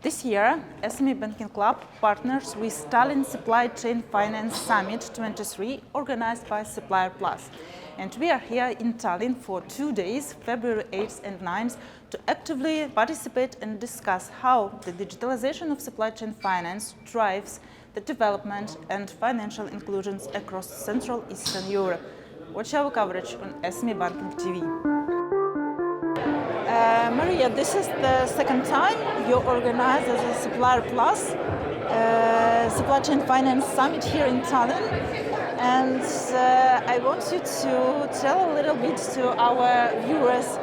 This year, SME Banking Club partners with Tallinn Supply Chain Finance Summit 23, organized by SupplierPlus. And we are here in Tallinn for 2 days, February 8th and 9th, to actively participate and discuss how the digitalization of supply chain finance drives the development and financial inclusions across Central Eastern Europe. Watch our coverage on SME Banking TV. Maria, this is the second time you organize as a SupplierPlus Supply Chain Finance Summit here in Tallinn. And I want you to tell a little bit to our viewers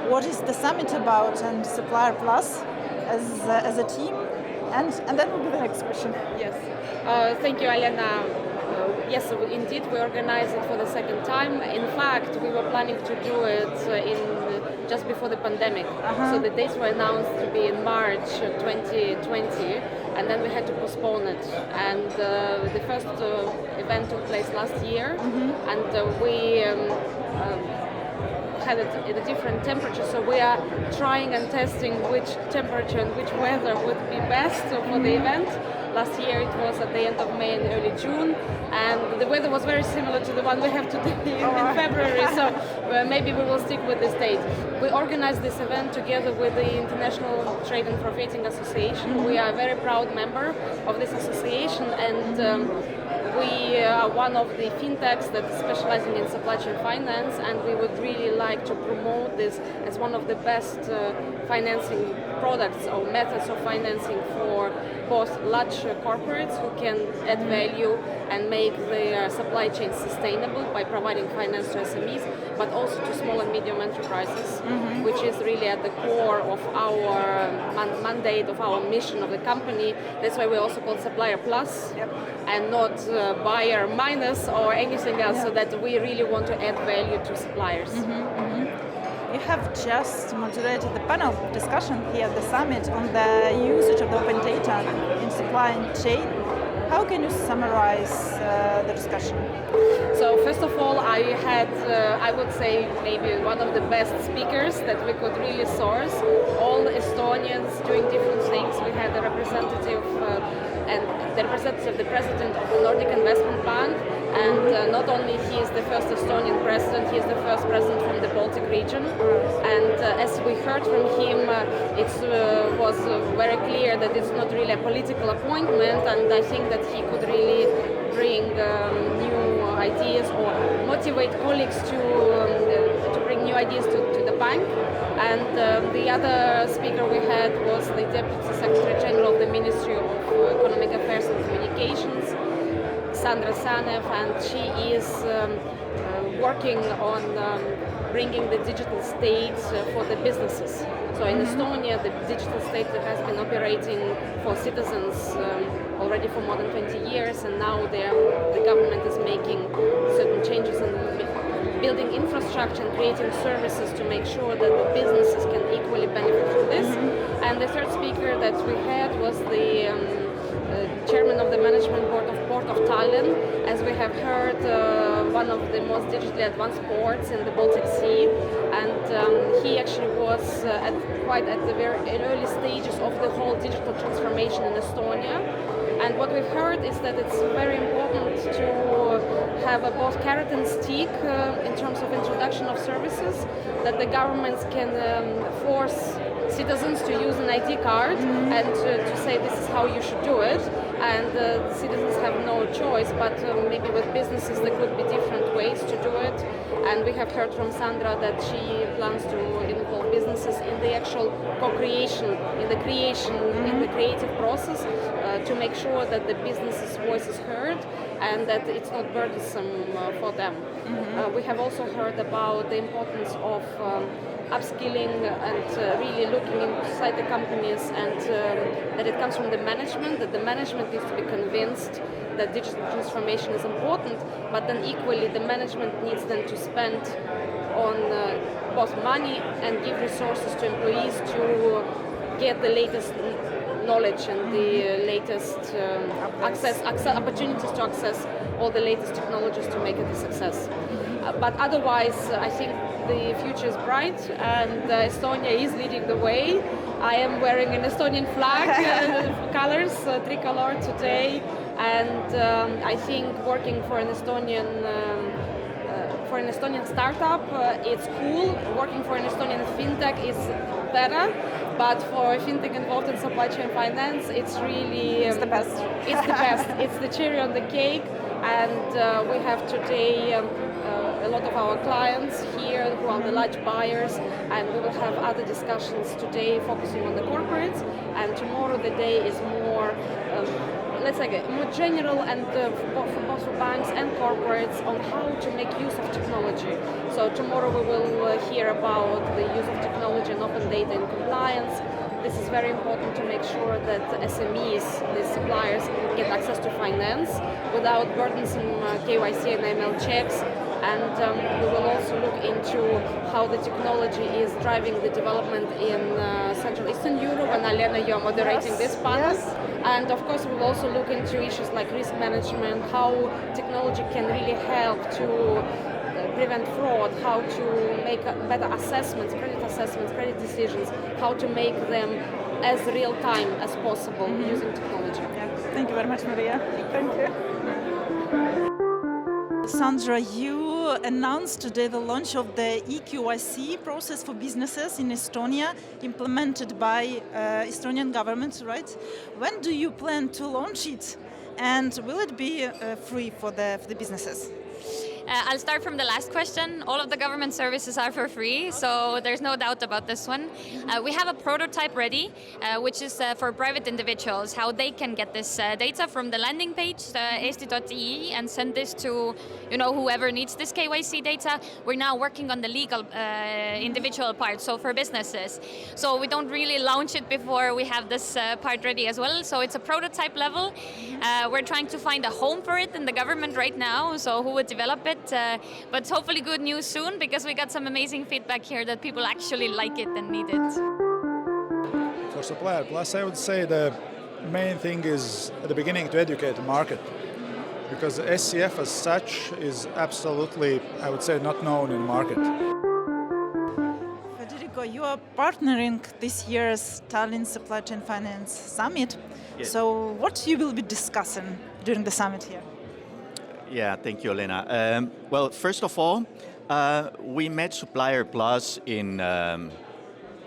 what is the summit about and SupplierPlus as a team. And that will be the next question. Yes, thank you, Alena. Yes, indeed, we organized it for the second time. In fact, we were planning to do it just before the pandemic. So the dates were announced to be in March 2020, and then we had to postpone it. And the first event took place last year, and we had it at a different temperature. So we are trying and testing which temperature and which weather would be best for the event. Last year it was at the end of May and early June, and the weather was very similar to the one we have today in February, so maybe we will stick with this date. We organized this event together with the International Trade and Profiting Association. We are a very proud member of this association, and we are one of the fintechs that is specializing in supply chain finance, and we would really like to promote this as one of the best financing products or methods of financing for both large corporates who can add value and make their supply chain sustainable by providing finance to SMEs, but also to small and medium enterprises, which is really at the core of our mandate, of our mission of the company. That's why we also call SupplierPlus and not buyer minus or anything else, so that we really want to add value to suppliers. You have just moderated the panel discussion here at the summit on the usage of the open data in supply chain. How can you summarize the discussion? So first of all, I had, I would say, maybe one of the best speakers that we could really source. All Estonians doing different things. We had a representative the president of the Nordic Investment Bank, and not only he is the first Estonian president, he is the first president from the Baltic region. And as we heard from him, it was very clear that it's not really a political appointment, and I think that he could really bring new ideas or motivate colleagues to bring new ideas to the bank. And the other speaker we had was the Deputy Secretary General of the Ministry of Economic Affairs and Communications, Sandra Sanev, and she is working on bringing the digital state for the businesses. So in Estonia, the digital state has been operating for citizens already for more than 20 years, and now the government is making certain changes and building infrastructure and creating services to make sure that the businesses can equally benefit from this. And the third speaker that we had was the chairman of the management board of Port of Tallinn. As we have heard, one of the most digitally advanced ports in the Baltic Sea, and he actually was quite at the very early stages of the whole digital transformation in Estonia. And what we've heard is that it's very important to have a both carrot and stick in terms of introduction of services, that the governments can force citizens to use an ID card and to say this is how you should do it, and citizens have no choice, but maybe with businesses there could be different ways to do it. And we have heard from Sandra that she plans to involve businesses in the actual co-creation, in the creative process, to make sure that the business's voice is heard and that it's not burdensome for them. We have also heard about the importance of upskilling and really looking inside the companies, and that it comes from the management, that the management needs to be convinced that digital transformation is important, but then equally the management needs then to spend on both money and give resources to employees to get the latest knowledge and the latest opportunities to access all the latest technologies to make it a success. But otherwise, I think the future is bright, and Estonia is leading the way. I am wearing an Estonian flag colors, tricolor today, and I think working for an Estonian startup, it's cool. Working for an Estonian fintech is better, but for a fintech involved in supply chain finance, it's really It's the best. It's the best. It's the cherry on the cake, and we have today a lot of our clients here who are the large buyers, and we will have other discussions today focusing on the corporates, and tomorrow the day is more. Let's say more general and for both for banks and corporates on how to make use of technology. So tomorrow we will hear about the use of technology and open data in compliance. This is very important to make sure that SMEs, the suppliers, get access to finance without burdensome KYC and AML checks. And we will also look into how the technology is driving the development in Central Eastern Europe. And Alena, you are moderating this panel. Yes. And of course, we will also look into issues like risk management, how technology can really help to prevent fraud, how to make better assessments, credit decisions, how to make them as real time as possible using technology. Yeah. Thank you very much, Maria. Thank you. Sandra, you announced today the launch of the eKYC process for businesses in Estonia, implemented by Estonian government, right? When do you plan to launch it? And will it be free for the businesses? I'll start from the last question. All of the government services are for free, so there's no doubt about this one. We have a prototype ready, which is for private individuals, how they can get this data from the landing page, eesti.ee, and send this to whoever needs this KYC data. We're now working on the legal individual part, so for businesses. So we don't really launch it before we have this part ready as well. So it's a prototype level. We're trying to find a home for it in the government right now, so who would develop it. But hopefully good news soon, because we got some amazing feedback here that people actually like it and need it. For SupplierPlus, I would say the main thing is at the beginning to educate the market, because SCF as such is absolutely, I would say, not known in the market. Federico, you are partnering this year's Tallinn Supply Chain Finance Summit. Yes. So what you will be discussing during the summit here? Yeah, thank you, Elena. Well, first of all, we met SupplierPlus in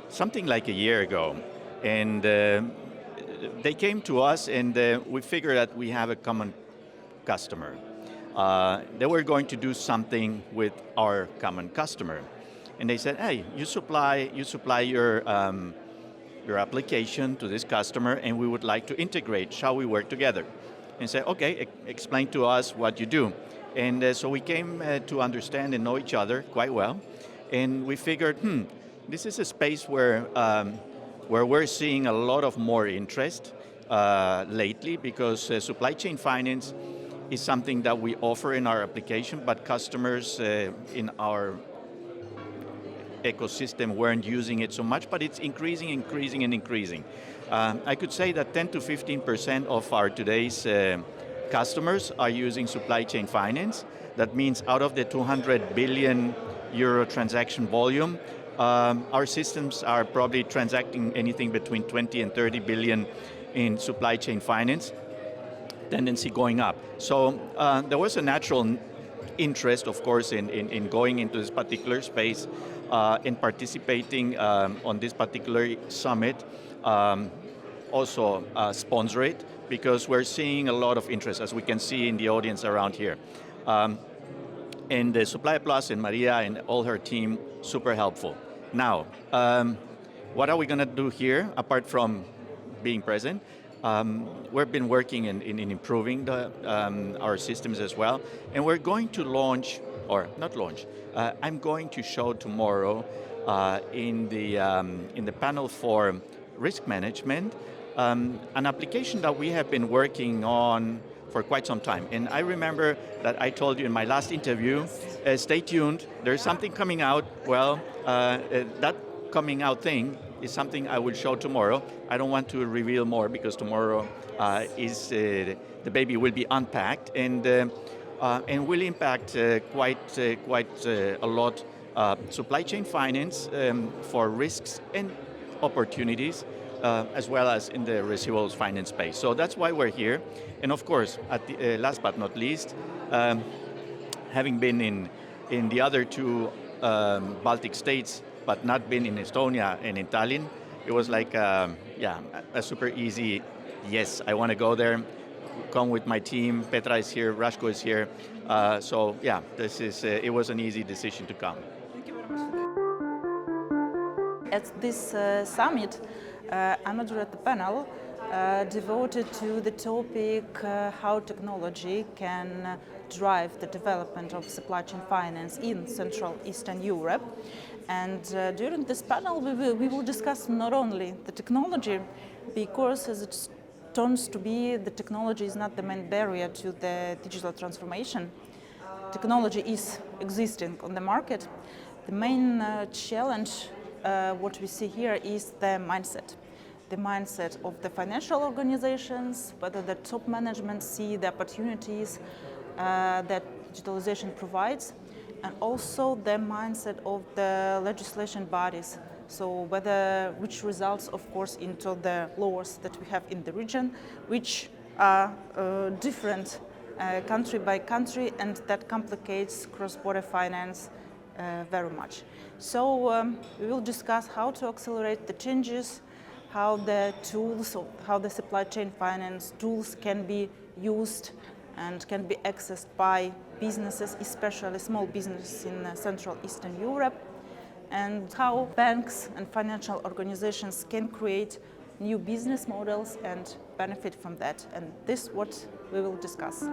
something like a year ago, and they came to us, and we figured that we have a common customer. They were going to do something with our common customer, and they said, "Hey, you supply your application to this customer, and we would like to integrate. Shall we work together?" And say, okay, explain to us what you do. And so we came to understand and know each other quite well. And we figured, this is a space where we're seeing a lot of more interest lately, because supply chain finance is something that we offer in our application, but customers in our ecosystem weren't using it so much, but it's increasing. I could say that 10 to 15% of our today's customers are using supply chain finance. That means out of the 200 billion euro transaction volume, our systems are probably transacting anything between 20 and 30 billion in supply chain finance, tendency going up. So there was a natural interest, of course, in going into this particular space, in participating on this particular summit, also sponsor it, because we're seeing a lot of interest, as we can see in the audience around here. And the SupplierPlus and Maria and all her team, super helpful. Now, what are we going to do here, apart from being present? We've been working in improving our systems as well, and we're going to launch, or not launch, I'm going to show tomorrow in the panel for risk management, an application that we have been working on for quite some time. And I remember that I told you in my last interview, stay tuned, there's something coming out. Well, that coming out thing is something I will show tomorrow. I don't want to reveal more, because tomorrow the baby will be unpacked, and will impact quite a lot supply chain finance for risks and opportunities, as well as in the receivables finance space. So that's why we're here. And of course, at the, last but not least, having been in the other two Baltic states, but not been in Estonia and in Tallinn, it was like, a super easy, yes, I want to go there, come with my team, Petra is here, Rashko is here. So yeah, this is, it was an easy decision to come. Thank you very much. At this summit, I moderate the panel devoted to the topic how technology can drive the development of supply chain finance in Central Eastern Europe. And during this panel, we will discuss not only the technology, because as it turns to be, the technology is not the main barrier to the digital transformation. Technology is existing on the market. The main challenge, what we see here, is the mindset. The mindset of the financial organizations, whether the top management see the opportunities that digitalization provides, and also the mindset of the legislation bodies. So which results, of course, into the laws that we have in the region, which are different country by country, and that complicates cross-border finance very much. So we will discuss how to accelerate the changes, how the tools, how the supply chain finance tools can be used and can be accessed by businesses, especially small businesses in Central Eastern Europe, and how banks and financial organizations can create new business models and benefit from that. And this is what we will discuss.